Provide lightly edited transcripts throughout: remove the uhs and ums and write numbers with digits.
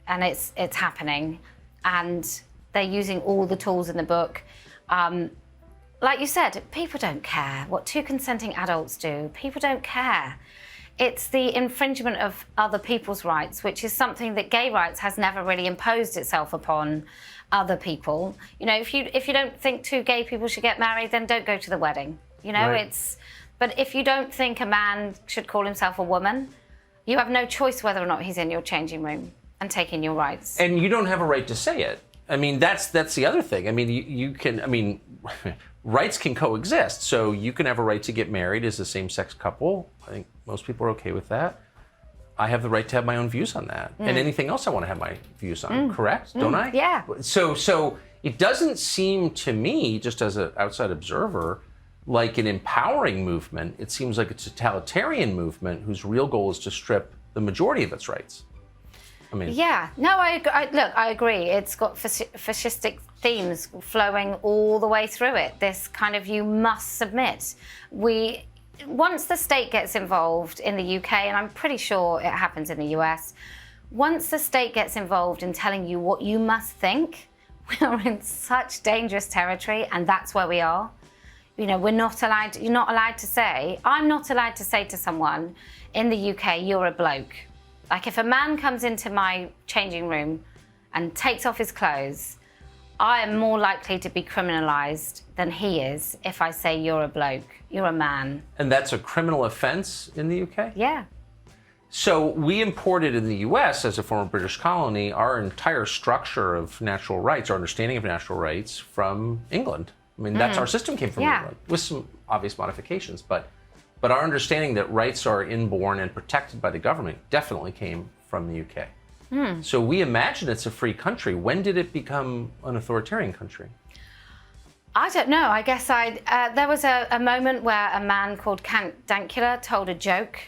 and it's happening, and they're using all the tools in the book. Like you said, people don't care what two consenting adults do. People don't care. It's the infringement of other people's rights, which is something that gay rights has never really imposed itself upon other people. You know, if you don't think two gay people should get married, then don't go to the wedding. You know, right. But if you don't think a man should call himself a woman, you have no choice whether or not he's in your changing room and taking your rights. And you don't have a right to say it. I mean, that's the other thing. I mean, you can, I mean, rights can coexist. So you can have a right to get married as a same-sex couple. I think most people are okay with that. I have the right to have my own views on that. And anything else I want to have my views on, correct? Don't I? Yeah. So it doesn't seem to me, just as an outside observer, like an empowering movement. It seems like a totalitarian movement whose real goal is to strip the majority of its rights. I mean, yeah, no, I agree. It's got fascistic themes flowing all the way through it. This kind of, you must submit. Once the state gets involved in the UK, and I'm pretty sure it happens in the US, once the state gets involved in telling you what you must think, we're in such dangerous territory, and that's where we are. You know, you're not allowed to say, I'm not allowed to say to someone in the UK, you're a bloke. Like, if a man comes into my changing room and takes off his clothes, I am more likely to be criminalized than he is if I say you're a bloke, you're a man. And that's a criminal offense in the UK? Yeah. So we imported in the US, as a former British colony, our entire structure of natural rights, our understanding of natural rights, from England. I mean, that's our system came from England, with some obvious modifications, but our understanding that rights are inborn and protected by the government definitely came from the UK. So we imagine it's a free country. When did it become an authoritarian country? I don't know. I guess there was a moment where a man called Count Dankula told a joke,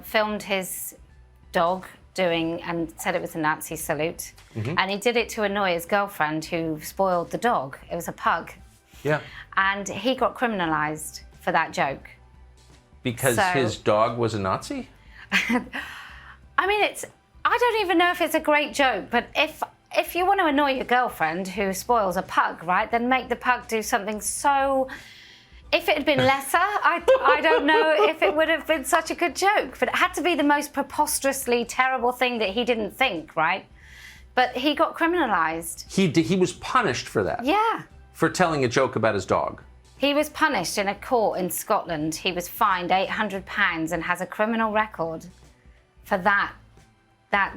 filmed his dog doing, and said it was a Nazi salute. And he did it to annoy his girlfriend who spoiled the dog. It was a pug. Yeah. And he got criminalized for that joke. Because his dog was a Nazi? I mean, I don't even know if it's a great joke, but if you want to annoy your girlfriend who spoils a pug, right, then make the pug do something so... If it had been lesser, I don't know if it would have been such a good joke, but it had to be the most preposterously terrible thing that he didn't think, right? But he got criminalized. He was punished for that? Yeah. For telling a joke about his dog? He was punished in a court in Scotland. He was fined £800 and has a criminal record for that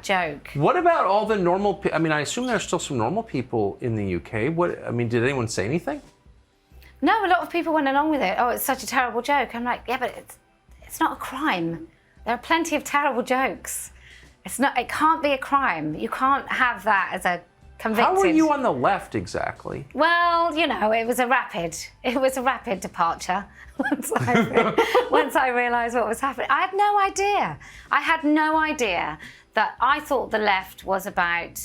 joke. What about all the normal I mean, I assume there's still some normal people in the UK. I mean, did anyone say anything? No, a lot of people went along with it. Oh, it's such a terrible joke. I'm like, yeah, but it's not a crime. There are plenty of terrible jokes. It can't be a crime. You can't have that as a convicted. How were you on the left exactly? Well, you know, it was a rapid departure once I realised what was happening. I had no idea. I had no idea that I thought the left was about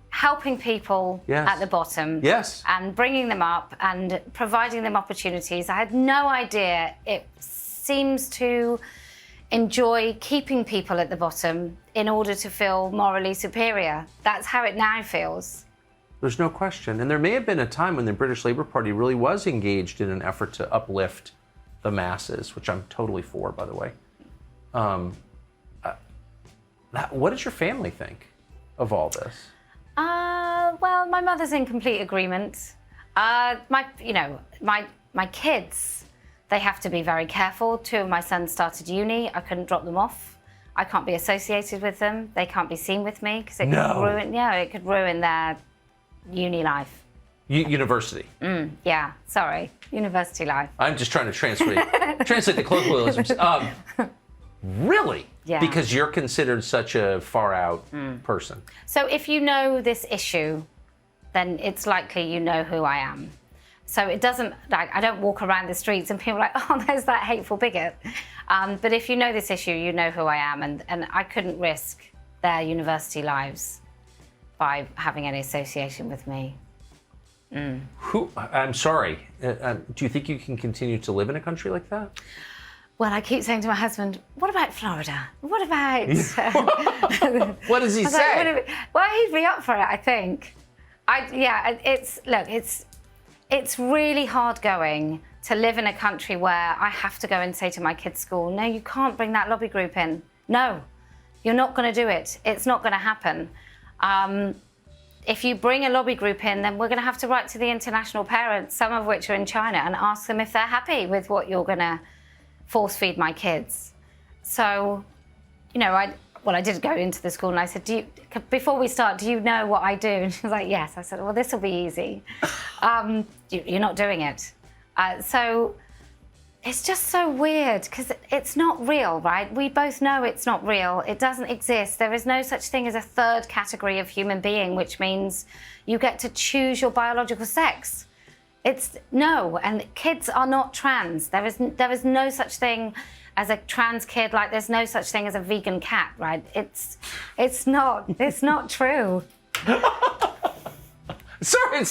helping people at the bottom and bringing them up and providing them opportunities. I had no idea it seems to enjoy keeping people at the bottom in order to feel morally superior. That's how it now feels. There's no question. And there may have been a time when the British Labour Party really was engaged in an effort to uplift the masses, which I'm totally for, by the way. What does your family think of all this? Well, my mother's in complete agreement. My kids, they have to be very careful. 2 of my sons started uni. I couldn't drop them off. I can't be associated with them. They can't be seen with me because it could ruin their uni life. University. Yeah, sorry, university life. I'm just trying to translate the colloquialisms. Really? Yeah. Because you're considered such a far out person. So if you know this issue, then it's likely you know who I am. So it doesn't, like, I don't walk around the streets and people are like, oh, there's that hateful bigot. But if you know this issue, you know who I am, and I couldn't risk their university lives by having any association with me. I'm sorry. Do you think you can continue to live in a country like that? Well, I keep saying to my husband, what about Florida? What about... What does he say? Well, he'd be up for it, I think. It's really hard going to live in a country where I have to go and say to my kids' school, no, you can't bring that lobby group in. No, you're not going to do it. It's not going to happen. If you bring a lobby group in, then we're going to have to write to the international parents, some of which are in China, and ask them if they're happy with what you're going to force feed my kids. So, I did go into the school and I said, before we start, do you know what I do? And she was like, yes. I said, well, this will be easy. You're not doing it. So it's just so weird because it's not real, right? We both know it's not real. It doesn't exist. There is no such thing as a third category of human being, which means you get to choose your biological sex. And kids are not trans. There is no such thing as a trans kid, like there's no such thing as a vegan cat, right? It's not true. Sorry, I'm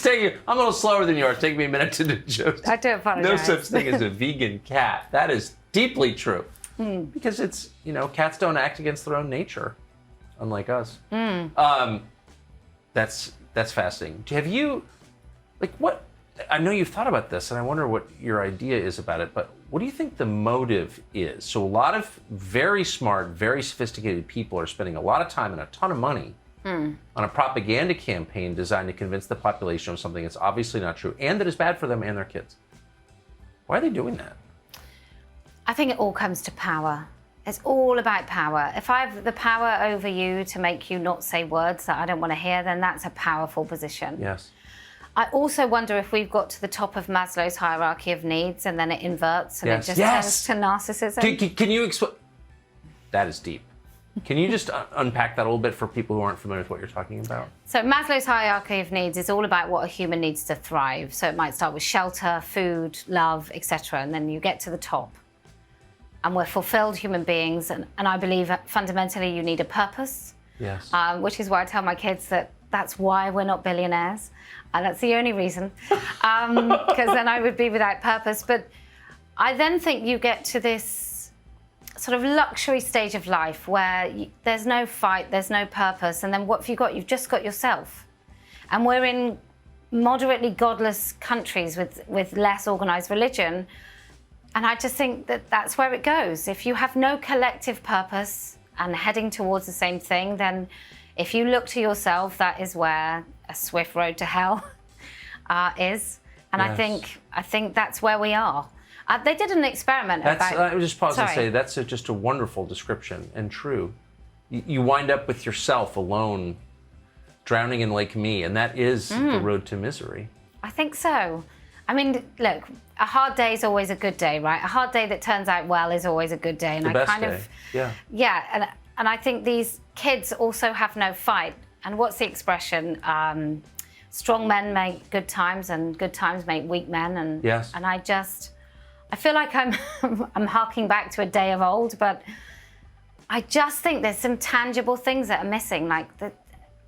a little slower than you are. It's taking me a minute to do. I do apologize. No such thing as a vegan cat. That is deeply true. Because it's, cats don't act against their own nature, unlike us. That's fascinating. Have you, what? I know you've thought about this, and I wonder what your idea is about it, but what do you think the motive is? So a lot of very smart, very sophisticated people are spending a lot of time and a ton of money on a propaganda campaign designed to convince the population of something that's obviously not true and that is bad for them and their kids. Why are they doing that? I think it all comes to power. It's all about power. If I have the power over you to make you not say words that I don't want to hear, then that's a powerful position. Yes. I also wonder if we've got to the top of Maslow's hierarchy of needs and then it inverts and it just turns to narcissism. Can you explain? That is deep. Can you just unpack that a little bit for people who aren't familiar with what you're talking about? So Maslow's hierarchy of needs is all about what a human needs to thrive. So it might start with shelter, food, love, etc. And then you get to the top. And we're fulfilled human beings. And I believe that fundamentally you need a purpose. Yes. Which is why I tell my kids that that's why we're not billionaires. That's the only reason, because then I would be without purpose. But I then think you get to this sort of luxury stage of life where there's no fight, there's no purpose. And then what have you got? You've just got yourself. And we're in moderately godless countries with less organized religion. And I just think that that's where it goes. If you have no collective purpose and heading towards the same thing, then if you look to yourself, that is where a swift road to hell is. And yes. I think that's where we are. They did an experiment about... I would just pause and say that's just a wonderful description and true. You wind up with yourself alone, drowning in Lake Me, and that is the road to misery. I think so. I mean, look, a hard day is always a good day, right? A hard day that turns out well is always a good day. And the best day. Yeah, and I think these kids also have no fight. And what's the expression? Strong men make good times, and good times make weak men. And yes. And I feel like I'm harking back to a day of old, but I just think there's some tangible things that are missing. Like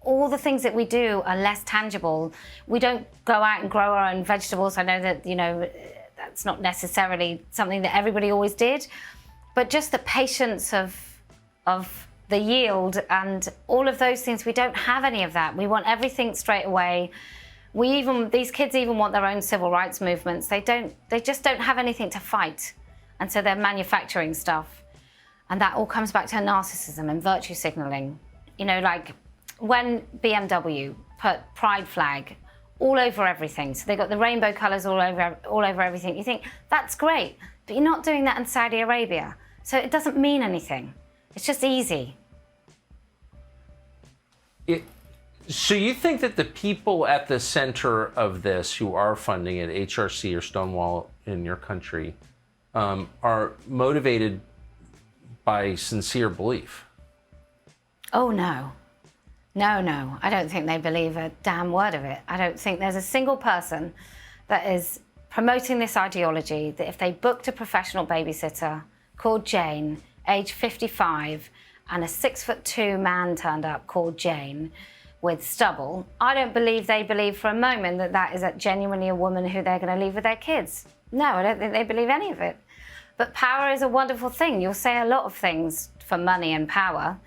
all the things that we do are less tangible. We don't go out and grow our own vegetables. I know that that's not necessarily something that everybody always did, but just the patience of the yield and all of those things, we don't have any of that. We want everything straight away. These kids even want their own civil rights movements. They just don't have anything to fight. And so they're manufacturing stuff. And that all comes back to narcissism and virtue signaling. Like when BMW put pride flag all over everything. So they got the rainbow colors all over everything. You think, that's great, but you're not doing that in Saudi Arabia. So it doesn't mean anything. It's just easy. So you think that the people at the center of this who are funding it, HRC or Stonewall in your country, are motivated by sincere belief? Oh, no. No. I don't think they believe a damn word of it. I don't think there's a single person that is promoting this ideology that if they booked a professional babysitter called Jane, age 55, and a 6'2" man turned up called Jane with stubble, I don't believe they believe for a moment that is genuinely a woman who they're going to leave with their kids. No, I don't think they believe any of it. But power is a wonderful thing. You'll say a lot of things for money and power.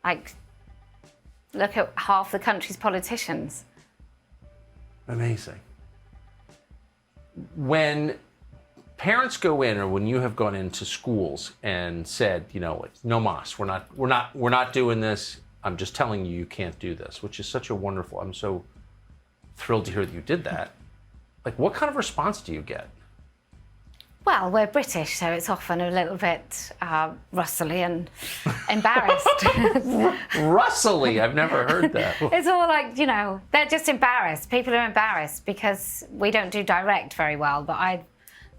Like, look at half the country's politicians. Amazing. When parents go in, or when you have gone into schools and said, you know, no mas, we're not doing this. I'm just telling you, you can't do this, which is such a wonderful. I'm so thrilled to hear that you did that. Like, what kind of response do you get? Well, we're British, so it's often a little bit rustly and embarrassed. Rustly? I've never heard that. It's all like, you know, they're just embarrassed. People are embarrassed because we don't do direct very well, but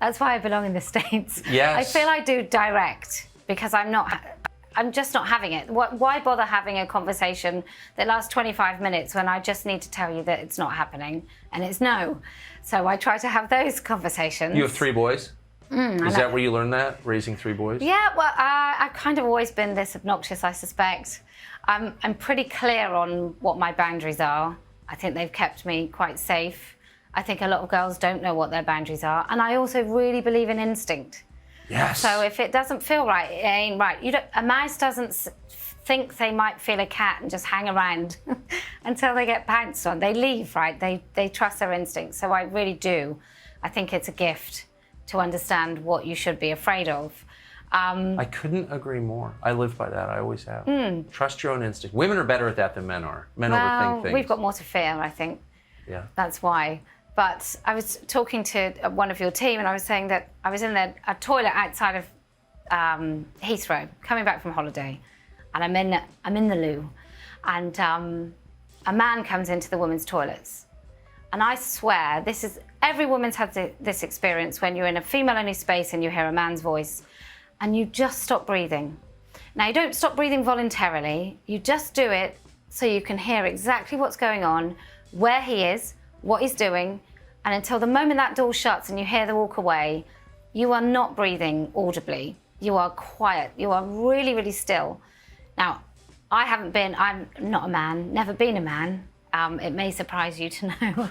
that's why I belong in the States. Yes. I feel I do direct because I'm just not having it. Why bother having a conversation that lasts 25 minutes when I just need to tell you that it's not happening and it's no? So I try to have those conversations. You have 3 boys? Is that where you learned that, raising 3 boys? Yeah, well, I've kind of always been this obnoxious, I suspect. I'm pretty clear on what my boundaries are. I think they've kept me quite safe. I think a lot of girls don't know what their boundaries are. And I also really believe in instinct. Yes. So if it doesn't feel right, it ain't right. A mouse doesn't think they might feel a cat and just hang around until they get pounced on. They leave, right? They trust their instincts. So I really do. I think it's a gift to understand what you should be afraid of. I couldn't agree more. I live by that. I always have. Trust your own instinct. Women are better at that than men are. Men overthink things. We've got more to fear, I think. Yeah. That's why. But I was talking to one of your team, and I was saying that I was in a toilet outside of Heathrow, coming back from holiday, and I'm in the loo, and a man comes into the women's toilets, and I swear every woman's had this experience when you're in a female-only space and you hear a man's voice, and you just stop breathing. Now you don't stop breathing voluntarily. You just do it so you can hear exactly what's going on, where he is, what he's doing, and until the moment that door shuts and you hear the walk away, you are not breathing audibly. You are quiet. You are really, really still. Now, I'm not a man, never been a man. It may surprise you to know.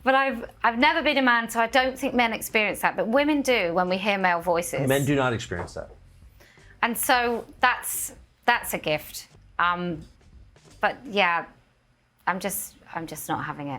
But I've never been a man, so I don't think men experience that. But women do when we hear male voices. Men do not experience that. And so that's a gift. But yeah, I'm just not having it.